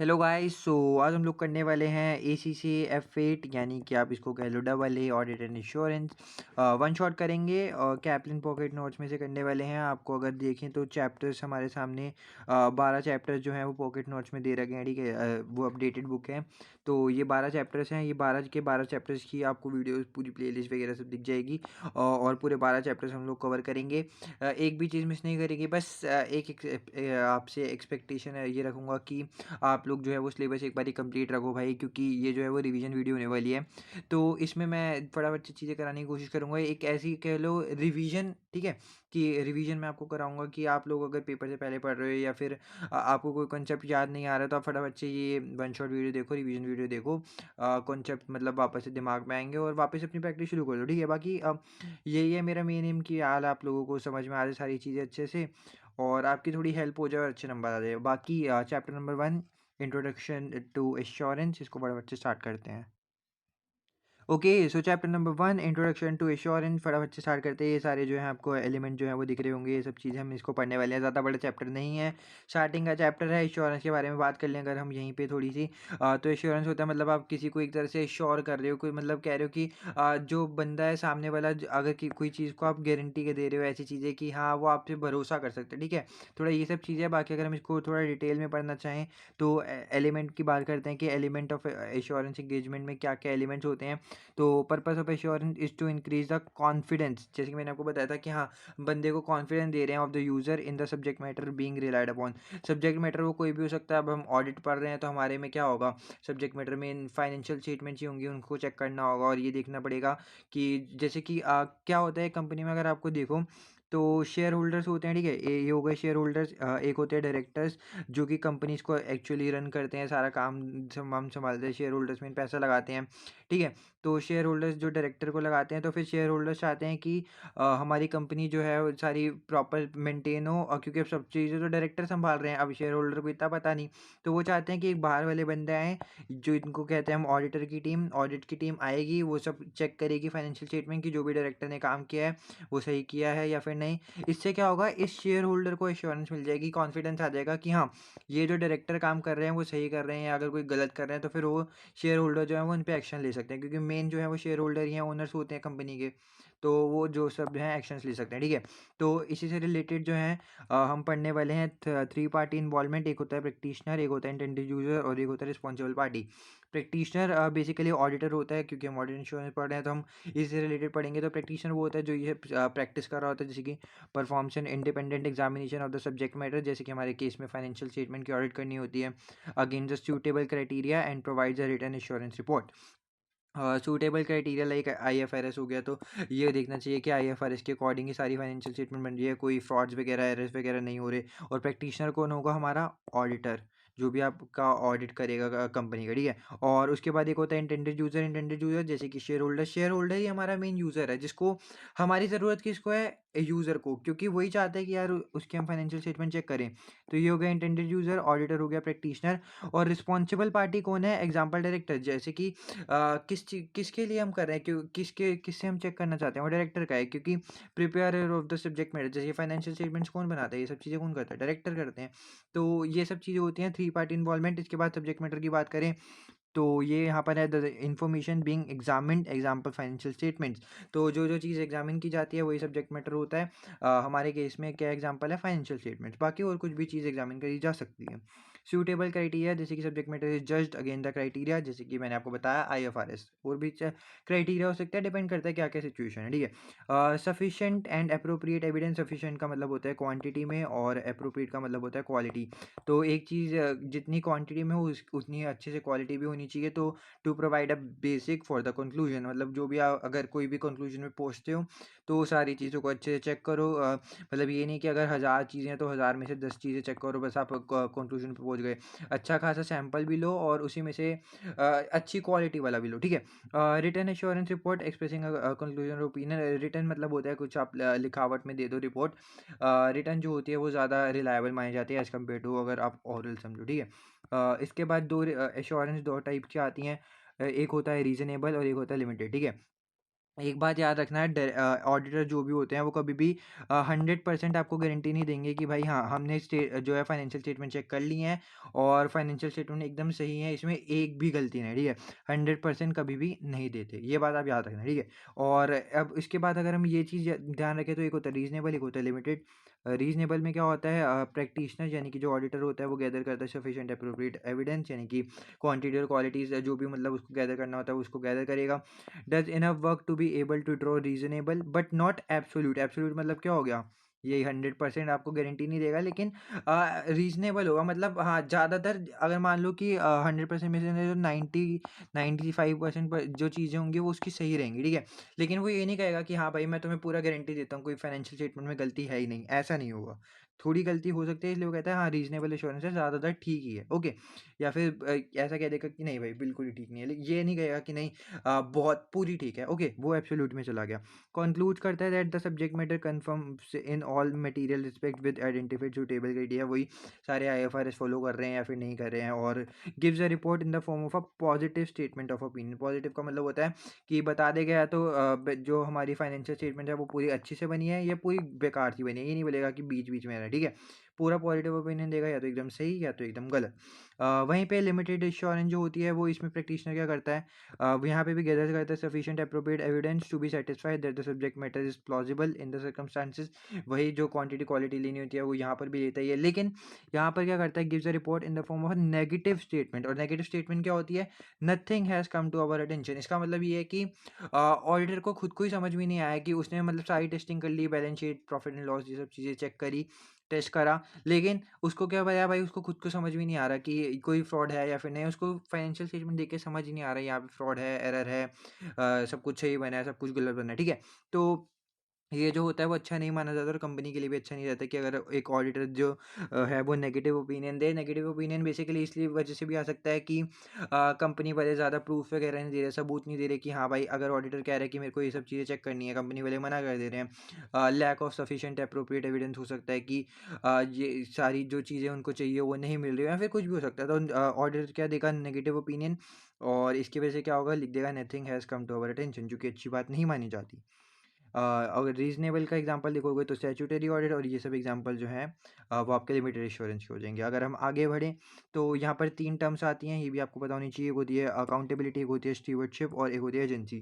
Hello guys. आज हम लोग करने वाले हैं एसीसी F8 यानी कि आप इसको कह लो double A audit and insurance. One shot करेंगे और कैप्लिन पॉकेट नोट्स में से करने वाले हैं। आपको अगर देखें तो चैप्टर्स हमारे सामने 12 चैप्टर्स जो हैं वो पॉकेट नोट्स में दे रखे हैं। ठीक है, वो अपडेटेड बुक है। तो ये 12 चैप्टर्स हैं। ये 12 के 12 चैप्टर्स की आपको वीडियो पूरी प्लेलिस्ट वगैरह सब दिख जाएगी। और पूरे 12 चैप्टर्स हम लोग कवर करेंगे। एक भी चीज़ मिस नहीं करेंगे। बस आपसे एक्सपेक्टेशन है ये रखूँगा कि आप लोग जो है वो सिलेबस एक बारी कंप्लीट रखो भाई, क्योंकि ये जो है वो रिवीजन वीडियो होने वाली है। तो इसमें मैं फटाफट से चीज़ें कराने की कोशिश करूँगा। एक ऐसी कह लो रिवीजन, ठीक है, कि रिवीजन मैं आपको कराऊँगा कि आप लोग अगर पेपर से पहले पढ़ रहे हो या फिर आपको कोई कॉन्सेप्ट याद नहीं आ रहा, तो आप फटाफट से ये वन शॉट वीडियो देखो, रिवीजन वीडियो देखो। कॉन्सेप्ट मतलब वापस से दिमाग में आएँगे और वापस अपनी प्रैक्टिस शुरू कर दो। ठीक है, बाकी यही है मेरा मेन एम कि यार आप लोगों को समझ में आ जाए सारी चीज़ें अच्छे से और आपकी थोड़ी हेल्प हो जाए और अच्छे नंबर आ जाए। बाकी chapter number 1 introduction to assurance, इसको फटाफट से स्टार्ट करते हैं। Okay, so chapter number 1 introduction to assurance, फटाफट से स्टार्ट करते हैं। ये सारे जो हैं आपको एलिमेंट जो हैं वो दिख रहे होंगे। ये सब चीज़ें हम इसको पढ़ने वाले हैं। ज़्यादा बड़ा चैप्टर नहीं है, स्टार्टिंग का चैप्टर है। एश्योरेंस के बारे में बात कर लें अगर हम यहीं पे थोड़ी सी, तो एश्योरेंस होता है मतलब आप किसी को एक तरह से एश्योर कर रहे हो, कोई मतलब कह रहे हो कि जो बंदा है सामने वाला, अगर कोई चीज़ को आप गारंटी के दे रहे हो, ऐसी चीज़ें कि हाँ वो आप पे भरोसा कर सकते हैं। ठीक है, थोड़ा ये सब चीज़ें। बाकी अगर हम इसको थोड़ा डिटेल में पढ़ना चाहें तो एलिमेंट की बात करते हैं कि एलिमेंट ऑफ एश्योरेंस एंगेजमेंट में क्या क्या एलिमेंट्स होते हैं। तो purpose of assurance is to increase the confidence, जैसे कि मैंने आपको बताया था कि हाँ बंदे को कॉन्फिडेंस दे रहे हैं of the user in the subject matter being relied upon. Subject matter वो कोई भी हो सकता है। अब हम ऑडिट पढ़ रहे हैं तो हमारे में क्या होगा, सब्जेक्ट मैटर में फाइनेंशियल स्टेटमेंट्स ही होंगी, उनको चेक करना होगा और ये देखना पड़ेगा कि जैसे कि क्या होता है कंपनी में, अगर आपको देखो तो शेयर होल्डर्स होते हैं। ठीक है, ये हो गए शेयर होल्डर्स। एक होते हैं डायरेक्टर्स जो कि कंपनीज को एक्चुअली रन करते हैं, सारा काम हम संभालते हैं। शेयर होल्डर्स में पैसा लगाते हैं। ठीक है, तो शेयर होल्डर्स जो डायरेक्टर को लगाते हैं, तो फिर शेयर होल्डर्स चाहते हैं कि हमारी कंपनी जो है वो सारी प्रॉपर मेंटेन हो, और क्योंकि अब सब चीज़ें तो डायरेक्टर संभाल रहे हैं, अब शेयर होल्डर को इतना पता नहीं। तो वो चाहते हैं कि एक बाहर वाले बंदे आएँ, जो इनको कहते हैं हम ऑडिटर की टीम। ऑडिट की टीम आएगी, वो सब चेक करेगी फाइनेंशियल स्टेटमेंट की जो भी डायरेक्टर ने काम किया है वो सही किया है या फिर नहीं। इससे क्या होगा, इस शेयर होल्डर को एश्योरेंस मिल जाएगी, कॉन्फिडेंस आ जाएगा कि हाँ ये जो डायरेक्टर काम कर रहे हैं वो सही कर रहे हैं, या अगर कोई गलत कर रहे हैं तो फिर वो शेयर होल्डर जो है वो उन पे एक्शन ले सकते हैं, क्योंकि मेन जो है वो शेयर होल्डर ही हैं, ओनर्स होते हैं कंपनी के। तो वो जो सब हैं एक्शंस ले सकते हैं। ठीक है, तो इसी से रिलेटेड जो है हम पढ़ने वाले हैं थ्री पार्टी इन्वॉल्वमेंट। एक होता है प्रैक्टिशनर, एक होता है इंटेंडेड यूजर और एक होता है responsible party. Practitioner basically auditor होता है, क्योंकि हम ऑडिट इंश्योरेंस पढ़ रहे हैं तो हम इससे रिलेटेड पढ़ेंगे। तो प्रैक्टिशनर वो होता है जो ये प्रैक्टिस कर रहा होता है, जैसे कि performs an independent examination of the subject matter, जैसे कि हमारे केस में फाइनेंशियल स्टेटमेंट की ऑडिट करनी होती है against the suitable criteria and provides a written assurance report. Suitable criteria like IFRS हो गया, तो ये देखना चाहिए कि आईएफआरएस के अकॉर्डिंग ही सारी फाइनेंशियल स्टेटमेंट बन रही है, कोई फ्रॉड्स वगैरह एरर्स वगैरह नहीं हो रहे। और प्रैक्टिशनर कौन होगा, हमारा ऑडिटर, जो भी आपका ऑडिट करेगा कंपनी का। ठीक है, और उसके बाद एक होता है इंटेंडेड यूजर। इंटेंडेड यूजर जैसे कि शेयर होल्डर। शेयर होल्डर ही हमारा मेन यूजर है, जिसको हमारी ज़रूरत किसको है, यूज़र को, क्योंकि वही चाहता है कि यार उसके हम फाइनेंशियल स्टेटमेंट चेक करें। तो ये हो गया इंटेंडेड यूजर, ऑडिटर हो गया प्रैक्टिशनर। और रिस्पॉन्सिबल पार्टी कौन है, एग्जाम्पल डायरेक्टर। जैसे कि किसके लिए हम कर रहे हैं, क्यों किससे हम चेक करना चाहते हैं, वो डायरेक्टर का है, क्योंकि prepare of the subject matter. जैसे फाइनेंशियल स्टेटमेंट्स कौन बनाता है, ये सब चीज़ें कौन करता है, डायरेक्टर करते हैं। तो ये सब चीज़ें होती हैं थ्री पार्टी इन्वॉल्वमेंट। इसके बाद सब्जेक्ट मैटर की बात करें तो ये यहाँ पर है the information being examined example financial statements. तो जो जो चीज़ एग्जामिन की जाती है वही सब्जेक्ट मैटर होता है। हमारे केस में क्या एग्जाम्पल है, फाइनेंशियल स्टेटमेंट्स। बाकी और कुछ भी चीज़ एग्जामिन करी जा सकती है। सूटेबल क्राइटेरिया, जैसे कि subject matter is judged again the criteria, जैसे कि मैंने आपको बताया आईएफआरएस। और भी क्राइटेरिया हो सकता है, डिपेंड करता है क्या क्या सिचुएशन है। ठीक है, sufficient and appropriate evidence. Sufficient का मतलब होता है क्वांटिटी में और अप्रोप्रिएट का मतलब होता है क्वालिटी। तो एक चीज़ जितनी क्वांटिटी में हो उतनी अच्छे से क्वालिटी भी होनी चाहिए। तो to provide a basic for the conclusion, मतलब जो भी अगर कोई भी कंक्लूजन में पहुंचते हो तो सारी चीज़ों को अच्छे से चेक करो। मतलब ये नहीं कि अगर 1000 चीज़ें हैं तो 1000 में से 10 चीज़ें चेक करो, बस आप कंक्लूजन पे पहुंच गए। अच्छा खासा सैंपल भी लो और उसी में से अच्छी क्वालिटी वाला भी लो। ठीक है, return assurance report expressing conclusion opinion. Return मतलब होता है कुछ आप लिखावट में दे दो रिपोर्ट। रिटर्न जो होती है वो ज़्यादा रिलायबल मानी जाती है एज़ कम्पेयर टू अगर आप ओरल समझो। ठीक है, इसके बाद दो एश्योरेंस दो टाइप की आती हैं। एक होता है रीज़नेबल और एक होता है लिमिटेड। ठीक है, एक बात याद रखना है, ऑडिटर जो भी होते हैं वो कभी भी 100% आपको गारंटी नहीं देंगे कि भाई हाँ, हमने जो है फाइनेंशियल स्टेटमेंट चेक कर लिए हैं और फाइनेंशियल स्टेटमेंट एकदम सही है, इसमें एक भी गलती नहीं है, ठीक है। 100% कभी भी नहीं देते, ये बात आप याद रखना, ठीक है। और अब इसके बाद अगर हम ये चीज़ ध्यान रखें तो एक होता है रीजनेबल, एक होता है लिमिटेड। रीजनेबल में क्या होता है, प्रैक्टिशनर यानी कि जो ऑडिटर होता है वो गैदर करता है सफिशिएंट अप्रोप्रिएट एविडेंस, यानी कि क्वांटिटी और क्वालिटीज जो भी मतलब उसको गैदर करना होता है उसको गैदर करेगा। Does enough work to be able to draw reasonable but not absolute. Absolute मतलब क्या हो गया, ये 100% आपको गारंटी नहीं देगा, लेकिन रीजनेबल होगा, मतलब हाँ ज़्यादातर अगर मान लो कि 100% में से जो 95% जो चीज़ें होंगी वो उसकी सही रहेंगी, ठीक है। लेकिन वो ये नहीं कहेगा कि हाँ भाई मैं तुम्हें पूरा गारंटी देता हूँ, कोई फाइनेंशियल स्टेटमेंट में गलती है ही नहीं, ऐसा नहीं होगा। थोड़ी गलती हो सकती है, इसलिए वो कहता है हाँ रीजनेबल एश्योरेंस है, ज़्यादातर ठीक ही है, ओके। या फिर ऐसा कह देगा कि नहीं भाई बिल्कुल ही ठीक नहीं है, लेकिन ये नहीं कहेगा कि नहीं बहुत पूरी ठीक है, ओके, वो एब्सोल्यूट में चला गया। कंक्लूड करता है that the subject matter confirms in all material respect with identified suitable criteria, वही सारे आईएफआरएस फॉलो कर रहे हैं या फिर नहीं कर रहे हैं, और gives a report in the form of a positive statement of opinion. Positive का मतलब होता है कि बता दे गया तो जो हमारी फाइनेंशियल स्टेटमेंट है वो पूरी अच्छी से बनी है या पूरी बेकार सी बनी है, ये नहीं बोलेगा कि बीच बीच में है, ठीक है। पूरा पॉजिटिव ओपिनियन देगा, या तो एकदम सही या तो एकदम गलत। वहीं पे लिमिटेड एश्योरेंस जो होती है वो इसमें प्रैक्टिशनर क्या करता है, यहाँ पे भी गैदर करता है sufficient appropriate evidence to be satisfied that the subject matter is plausible in the circumstances. वही जो क्वांटिटी क्वालिटी लेनी होती है वो यहाँ पर भी लेता ही है, लेकिन यहाँ पर क्या करता है, gives a report in the form of negative statement. और नेगेटिव स्टेटमेंट क्या होती है, nothing has come to our attention. इसका मतलब ये है कि ऑडिटर को खुद को ही समझ में नहीं आया कि उसने मतलब सारी टेस्टिंग कर ली, balance sheet, profit and loss, ये सब चीज़ें चेक करी, टेस्ट करा, लेकिन उसको क्या बताया भाई, उसको खुद को समझ में नहीं आ रहा कि कोई फ्रॉड है या फिर नहीं। उसको फाइनेंशियल स्टेटमेंट देख के समझ ही नहीं आ रहा है यहाँ पे फ्रॉड है, एरर है, सब कुछ सही बना है, सब कुछ गलत बना है, ठीक है। तो ये जो होता है वो अच्छा नहीं माना जाता और कंपनी के लिए भी अच्छा नहीं रहता कि अगर एक ऑडिटर जो है वो नेगेटिव ओपिनियन दे। नेगेटिव ओपिनियन बेसिकली इसलिए वजह से भी आ सकता है कि कंपनी वाले ज़्यादा प्रूफ वगैरह नहीं दे रहे, सबूत नहीं दे रहे कि हाँ भाई अगर ऑडिटर कह रहा है कि मेरे को ये सब चीज़ें चेक करनी है, कंपनी वाले मना कर दे रहे हैं। Lack of sufficient appropriate evidence हो सकता है कि ये सारी जो चीज़ें उनको चाहिए वो नहीं मिल रही है, या फिर कुछ भी हो सकता है। तो ऑडिटर क्या देगा, नेगेटिव ओपिनियन, और इसकी वजह से क्या होगा, लिख देगा nothing has come to our attention, जो कि अच्छी बात नहीं मानी जाती। अगर रीजनेबल का एग्जांपल देखोगे तो स्टैट्यूटरी ऑडिट और ये सब एग्जांपल जो हैं वो आपके लिमिटेड एश्योरेंस के हो जाएंगे। अगर हम आगे बढ़ें तो यहाँ पर 3 टर्म्स आती हैं, ये भी आपको पता होनी चाहिए। एक होती है अकाउंटेबिलिटी, एक होती है स्टीवर्डशिप और एक होती है एजेंसी।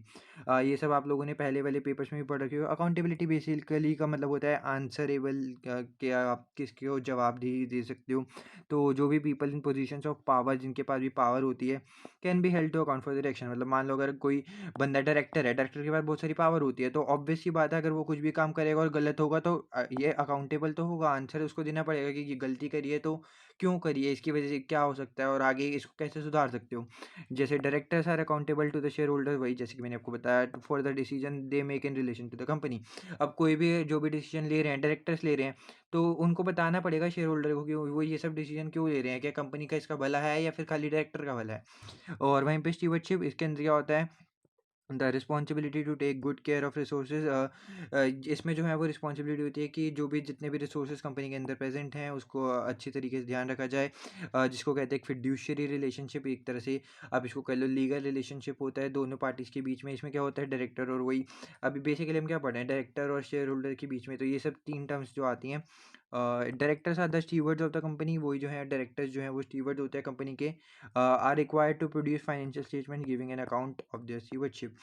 ये सब आप लोगों ने पहले वाले पेपर्स में भी पढ़ रखे हो। अकाउंटेबिलिटी बेसिकली का मतलब होता है आंसरेबल, कि आप किसको जवाबदेही दे सकते हो। तो जो भी people in positions of power, जिनके पास भी पावर होती है, can be held to account for the action. मतलब मान लो अगर कोई बंदा डायरेक्टर है, डायरेक्टर के पास बहुत सारी पावर होती है, तो ऑब्वियस सी बात है अगर वो कुछ भी काम करेगा और गलत होगा तो ये अकाउंटेबल तो होगा, आंसर उसको देना पड़ेगा कि ये गलती करी है तो क्यों करी है, इसकी वजह से क्या हो सकता है और आगे इसको कैसे सुधार सकते हो। जैसे directors are accountable to the shareholder, वही जैसे कि मैंने आपको बताया, for the decision they make in relation to the company. अब कोई भी जो भी डिसीजन ले रहे हैं, डायरेक्टर्स ले रहे हैं, तो उनको बताना पड़ेगा शेयर होल्डर को कि वो ये सब डिसीजन क्यों ले रहे हैं, क्या कंपनी का इसका भला है या फिर खाली डायरेक्टर का भला है। और वहीं पे स्टीवर्डशिप, इसके अंदर क्या होता है, the responsibility to take good care of resources. इसमें जो है वो रिस्पॉन्सिबिलिटी होती है कि जो भी जितने भी रिसोर्सेज कंपनी के अंदर प्रेजेंट हैं उसको अच्छी तरीके से ध्यान रखा जाए। जिसको कहते हैं फिड्यूशियरी रिलेशनशिप, एक तरह से आप इसको कह लो लीगल रिलेशनशिप होता है दोनों पार्टीज के बीच में। इसमें क्या होता है, डायरेक्टर और वही, अभी बेसिकली हम क्या पढ़ रहे हैं, डायरेक्टर और शेयर होल्डर के बीच में, तो ये सब 3 टर्म्स जो आती हैं। Directors are the stewards of the company, वही जो है डायरेक्टर्स जो हैं वो स्टीवर्ड होते हैं कंपनी के। Are required to produce financial statement giving an account of their stewardship.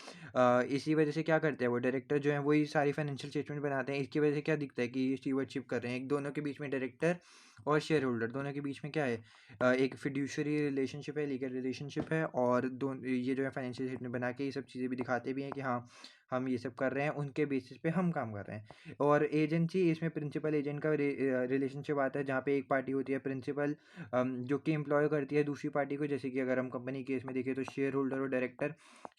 इसी वजह से क्या करते हैं वो डायरेक्टर जो है वही सारी फाइनेंशियल स्टेटमेंट बनाते हैं। इसकी वजह से क्या दिखता है कि ये स्टीवर्डशिप कर रहे हैं, एक दोनों के बीच में, डायरेक्टर और शेयर होल्डर दोनों के बीच में क्या है, एक फिड्यूशरी रिलेशनशिप है, लीगल रिलेशनशिप है, और ये जो है फाइनेंशियल स्टेटमेंट बना के ये सब चीज़ें भी दिखाते भी हैं कि हाँ हम ये सब कर रहे हैं, उनके बेसिस पे हम काम कर रहे हैं। और एजेंसी, इसमें प्रिंसिपल एजेंट का रिलेशनशिप आता है, जहाँ पे एक पार्टी होती है प्रिंसिपल, जो कि एम्प्लॉय करती है दूसरी पार्टी को। जैसे कि अगर हम कंपनी केस में देखें तो शेयर होल्डर और डायरेक्टर,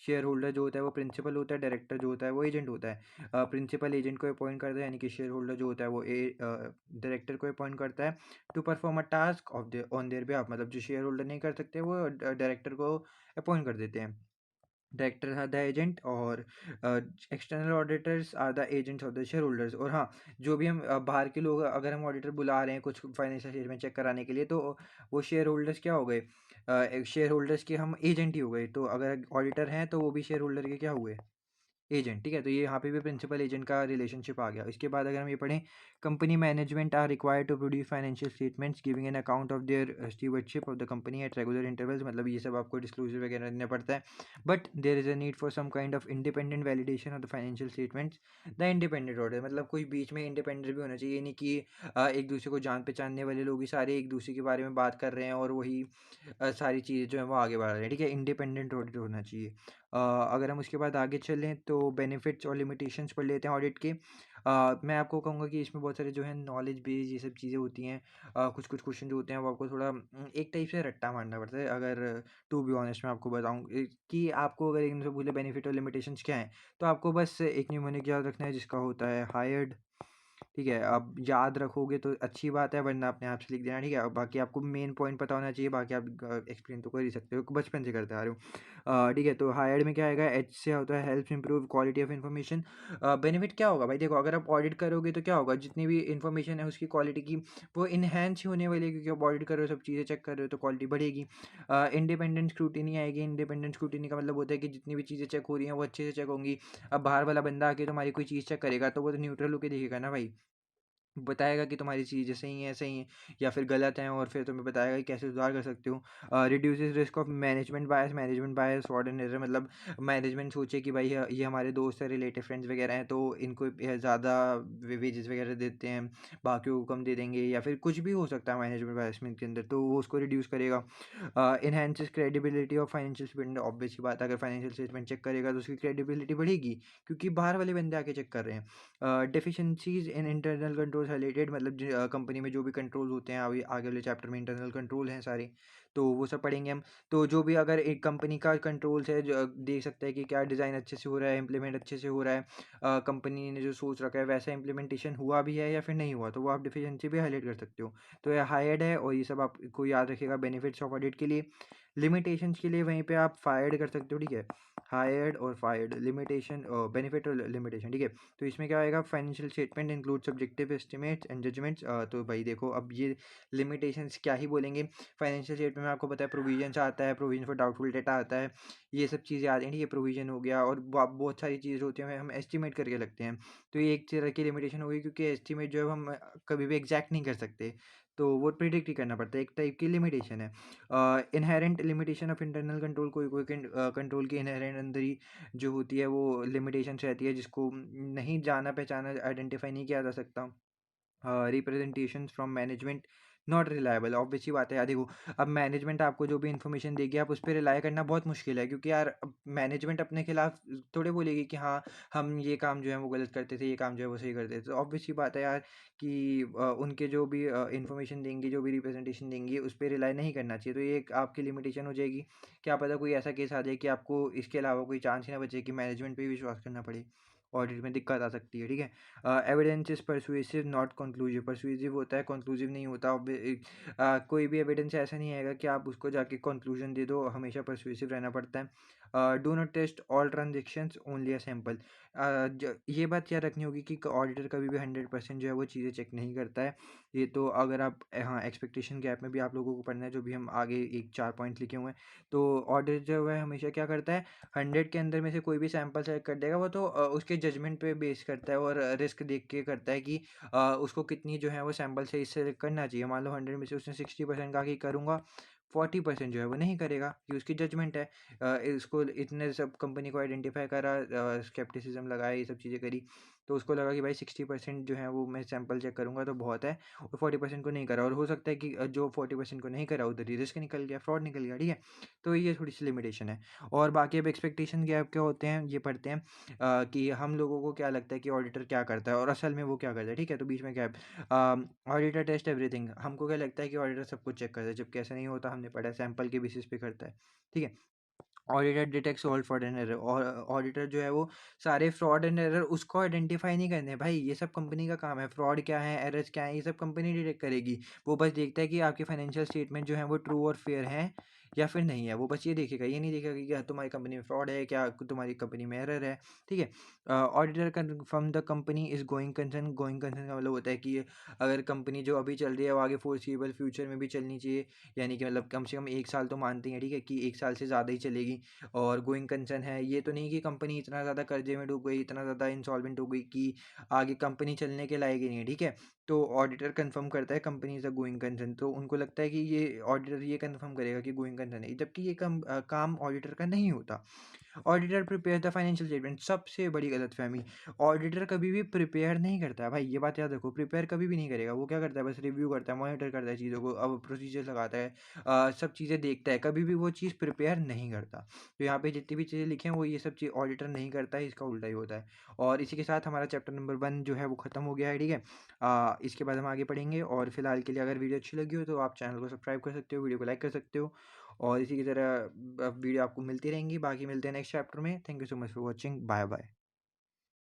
शेयर होल्डर जो होता है वो प्रिंसिपल होता है, डायरेक्टर जो होता है वो एजेंट होता है। प्रिंसिपल एजेंट को अपॉइंट करता है, यानी कि शेयर होल्डर जो होता है वो डायरेक्टर को अपॉइंट करता है to perform a task of their on their behalf. मतलब जो शेयर होल्डर नहीं कर सकते वो डायरेक्टर को अपॉइंट कर देते हैं। डायरेक्टर्स आर द एजेंट और external auditors are the agents of the shareholders. और हाँ, जो भी हम बाहर के लोग अगर हम ऑडिटर बुला रहे हैं कुछ फाइनेंशियल स्टेटमेंट चेक कराने के लिए, तो वो शेयर होल्डर्स क्या हो गए, शेयर होल्डर्स के हम एजेंट ही हो गए। तो अगर ऑडिटर हैं तो वो भी शेयर होल्डर के क्या हुए, एजेंट, ठीक है? तो ये यहाँ पे भी प्रिंसिपल एजेंट का रिलेशनशिप आ गया। इसके बाद अगर हम ये पढ़ें, company management are required to produce financial statements giving an account of their stewardship of the company at regular intervals, मतलब ये सब आपको डिस्क्लोजर वगैरह देना पड़ता है। But there is a need for some kind of independent validation of the financial statements. The independent auditor, मतलब कोई बीच में इंडिपेंडेंट भी होना चाहिए, ये नहीं कि एक दूसरे को जान पहचानने वाले लोग ही सारे एक दूसरे के बारे में बात कर रहे हैं और वही सारी चीज़ें जो हैं वो आगे बढ़ा रहे हैं, ठीक है? इंडिपेंडेंट ऑडिटर होना चाहिए। अगर हम उसके बाद आगे चलें तो बेनिफिट्स और लिमिटेशंस पढ़ लेते हैं ऑडिट के। मैं आपको कहूँगा कि इसमें बहुत सारे जो है नॉलेज बेस्ड ये सब चीज़ें होती हैं। कुछ कुछ क्वेश्चन जो होते हैं वो आपको थोड़ा एक टाइप से रट्टा मारना पड़ता है। अगर टू बी ऑनेस्ट मैं आपको बताऊँ कि आपको अगर एकदम से बोले बेनिफिट और लिमिटेशंस क्या हैं, तो आपको बस एक न्यूमेरिक याद रखना है जिसका होता है हायर्ड, ठीक है? अब याद रखोगे तो अच्छी बात है, वरना अपने आप से लिख देना, ठीक है? और बाकी आपको मेन पॉइंट पता होना चाहिए, बाकी आप एक्सप्लेन तो कर ही सकते हो, बचपन से करते आ रहे हो। ठीक है? तो हायर्ड में क्या आएगा, एच से होता है helps improve quality of information. Benefit क्या होगा भाई, देखो अगर आप ऑडिट करोगे तो क्या होगा, जितनी भी इन्फॉर्मेशन है उसकी क्वालिटी की वो इन्हेंस ही होने वाली है, क्योंकि आप ऑडिट कर रहे हो, सब चीज़ें चेक कर रहे हो, तो क्वालिटी बढ़ेगी। इंडिपेंडेंट स्क्रूटिनी आएगी। इंडिपेंडेंट स्क्रूटिनी का मतलब होता है कि जितनी भी चीज़ें चेक हो रही हैं वो अच्छे से चेक होंगी। अब बाहर वाला बंदा आके तुम्हारी कोई चीज़ चेक करेगा तो वो तो न्यूट्रल होके देखेगा ना भाई, बताएगा कि तुम्हारी चीज़ें सही हैं या फिर गलत हैं, और फिर तुम्हें बताएगा कि कैसे सुधार कर सकते हो। Reduces risk of management bias fraud and error, मतलब मैनेजमेंट सोचे कि भाई ये हमारे दोस्त हैं, रिलेटिव फ्रेंड्स वगैरह हैं, तो इनको ज़्यादा वेजेस वगैरह देते हैं, बाकियों को कम दे देंगे, या फिर कुछ भी हो सकता है मैनेजमेंट बायसमेंट के अंदर, तो वो उसको रिड्यूस करेगा। Enhances credibility of financial statement, obvious सी बात है, अगर फाइनेंशियल स्टेटमेंट चेक करेगा तो उसकी क्रेडिबिलिटी बढ़ेगी, क्योंकि बाहर वाले बंदे आके चेक कर रहे हैं। Deficiencies in internal controls highlighted, मतलब कंपनी में जो भी कंट्रोल्स होते हैं, अभी आगे वाले चैप्टर में इंटरनल कंट्रोल हैं सारे, तो वो सब पढ़ेंगे हम। तो जो भी अगर एक कंपनी का कंट्रोल्स है, जो देख सकते हैं कि क्या डिज़ाइन अच्छे से हो रहा है, इम्प्लीमेंट अच्छे से हो रहा है, कंपनी ने जो सोच रखा है वैसा इम्प्लीमेंटेशन हुआ भी है या फिर नहीं हुआ, तो वो आप डेफिशिएंसी भी हाईलाइट कर सकते हो। तो ये हायर्ड है और ये सब आपको याद रखिएगा बेनिफिट्स ऑफ ऑडिट के लिए। लिमिटेशंस के लिए वहीं पे आप फायर्ड कर सकते हो, ठीक है? हायर्ड और फायर्ड, लिमिटेशन बेनिफिट और लिमिटेशन, ठीक है? तो इसमें क्या आएगा, financial statement include subjective estimates and judgements. तो भाई देखो अब ये लिमिटेशंस क्या ही बोलेंगे, फाइनेंशियल स्टेटमेंट में आपको पता है प्रोविजंस आता है, प्रोविजन फॉर डाउटफुल डेटा आता है, ये सब चीज़ें आती हैं, ठीक है? प्रोविजन हो गया और बहुत सारी चीज़ें होती हैं, हम एस्टिमेट करके लगते हैं, तो ये एक तरह की लिमिटेशन होगी, क्योंकि एस्टिमेट जो है हम कभी भी एग्जैक्ट नहीं कर सकते, तो वो प्रिडिक्ट ही करना पड़ता है, एक टाइप की लिमिटेशन है। Inherent limitation of internal control, कोई कोई कंट्रोल की इनहेरेंट अंदर ही जो होती है वो लिमिटेशंस रहती है, जिसको नहीं जाना पहचाना आइडेंटिफाई नहीं किया जा सकता। Representations from management not reliable, obvious सी बात है यार, देखो अब मैनेजमेंट आपको जो भी इन्फॉर्मेशन देगी आप उस पर रिलाई करना बहुत मुश्किल है, क्योंकि यार अब मैनेजमेंट अपने खिलाफ थोड़े बोलेगी कि हाँ हम ये काम जो है वो गलत करते थे, ये काम जो है वो सही करते थे, तो ऑब्वियस सी बात है यार कि उनके जो भी इन्फॉर्मेशन देंगी, जो भी रिप्रेजेंटेशन देंगी, उस पर रिलाई नहीं करना चाहिए, तो ये एक आपकी लिमिटेशन हो जाएगी। क्या पता कोई ऐसा केस आ जाए कि आपको इसके अलावा कोई चांस ही ना बचे कि मैनेजमेंट पे ही विश्वास करना पड़े, ऑडिट में दिक्कत आ सकती है, ठीक है? Evidence is persuasive not conclusive, persuasive होता है, कंक्लूसिव नहीं होता। कोई भी एविडेंस ऐसा नहीं आएगा कि आप उसको जाके कंक्लूजन दे दो, हमेशा परसुएसिव रहना पड़ता है। Do not test all transactions only a sample, ये बात याद रखनी होगी कि ऑडिटर कभी भी 100% जो है वो चीज़ें चेक नहीं करता है। ये तो अगर आप हाँ एक्सपेक्टेशन गैप में भी आप लोगों को पढ़ना है, जो भी हम आगे एक 4 पॉइंट लिखे हुए हैं, तो ऑडिटर जो है हमेशा क्या करता है, 100 के अंदर में से कोई भी सैंपल सेलेक्ट कर देगा, वो तो उसके जजमेंट पे बेस करता है और रिस्क देख के करता है कि उसको कितनी जो है वो सैंपल सही सेलेक्ट करना चाहिए। मान लो 100 में से उसने 60% कहा कि करूँगा, 40% जो है वो नहीं करेगा, ये उसकी जजमेंट है। इसको इतने सब कंपनी को आइडेंटिफाई करा, स्केप्टिसिज्म लगाया, ये सब चीज़ें करी, तो उसको लगा कि भाई 60% जो है वो मैं सैंपल चेक करूँगा तो बहुत है, और 40% को नहीं करा, और हो सकता है कि जो 40% को नहीं करा उधर ही रिस्क निकल गया, फ्रॉड निकल गया, ठीक है? तो ये थोड़ी सी लिमिटेशन है। और बाकी अब एक्सपेक्टेशन गैप क्या होते हैं ये पढ़ते हैं, कि हम लोगों को क्या लगता है कि ऑडिटर क्या करता है और असल में वो क्या करता है, ठीक है? तो बीच में गैप, ऑडिटर टेस्ट एवरीथिंग, हमको क्या लगता है कि ऑडिटर सब कुछ चेक करता है, जबकि ऐसा नहीं होता, हमने पढ़ा है सैंपल के बेसिस पे करता है, ठीक है? Auditor detects all fraud and error, और ऑडिटर जो है वो सारे फ्रॉड एंड एरर उसको आइडेंटिफाई नहीं करने हैं भाई, ये सब कंपनी का काम है, फ्रॉड क्या है, एरर्स क्या है, ये सब कंपनी डिटेक्ट करेगी। वो बस देखता है कि आपके फाइनेंशियल स्टेटमेंट जो है वो ट्रू और फेयर हैं या फिर नहीं है। वो बस ये देखेगा, ये नहीं देखेगा कि क्या तुम्हारी कंपनी में फ्रॉड है, क्या तुम्हारी कंपनी में एरर है, ठीक है। Auditor confirm the company is going concern का मतलब होता है कि अगर कंपनी जो अभी चल रही है वो आगे फोर्सिएबल फ्यूचर में भी चलनी चाहिए, यानी कि मतलब कम से कम 1 साल तो मानते हैं, ठीक है, कि 1 साल से ज़्यादा ही चलेगी। और गोइंग कंसर्न है, ये तो नहीं कि कंपनी इतना ज़्यादा कर्जे में डूब गई, इतना ज़्यादा इंसॉल्वेंट हो गई कि आगे कंपनी चलने के लायक ही नहीं है, ठीक है। तो ऑडिटर कंफर्म करता है company is a going concern, तो उनको लगता है कि ये ऑडिटर ये कंफर्म करेगा कि गोइंग कंसर्न है, जबकि ये काम ऑडिटर का नहीं होता। Auditor prepare the financial statement, सबसे बड़ी गलतफहमी, ऑडिटर कभी भी प्रिपेयर नहीं करता है भाई, ये बात याद रखो, प्रिपेयर कभी भी नहीं करेगा। वो क्या करता है, बस रिव्यू करता है, मॉनिटर करता है चीज़ों को, अब प्रोसीजर लगाता है, सब चीज़ें देखता है, कभी भी वो चीज़ प्रिपेयर नहीं करता। तो यहाँ पे जितनी भी चीज़ें लिखे हैं वो ये सब चीज़ ऑडिटर नहीं करता है, इसका उल्टा ही होता है। और इसी के साथ हमारा चैप्टर नंबर 1 जो है वो ख़त्म हो गया है, ठीक है। इसके बाद हम आगे पढ़ेंगे, और फिलहाल के लिए अगर वीडियो अच्छी लगी हो तो आप चैनल को सब्सक्राइब कर सकते हो, वीडियो को लाइक कर सकते हो, और इसी की तरह वीडियो आपको मिलती रहेंगी। बाकी मिलते हैं नेक्स्ट चैप्टर में। Thank you so much for watching, bye bye.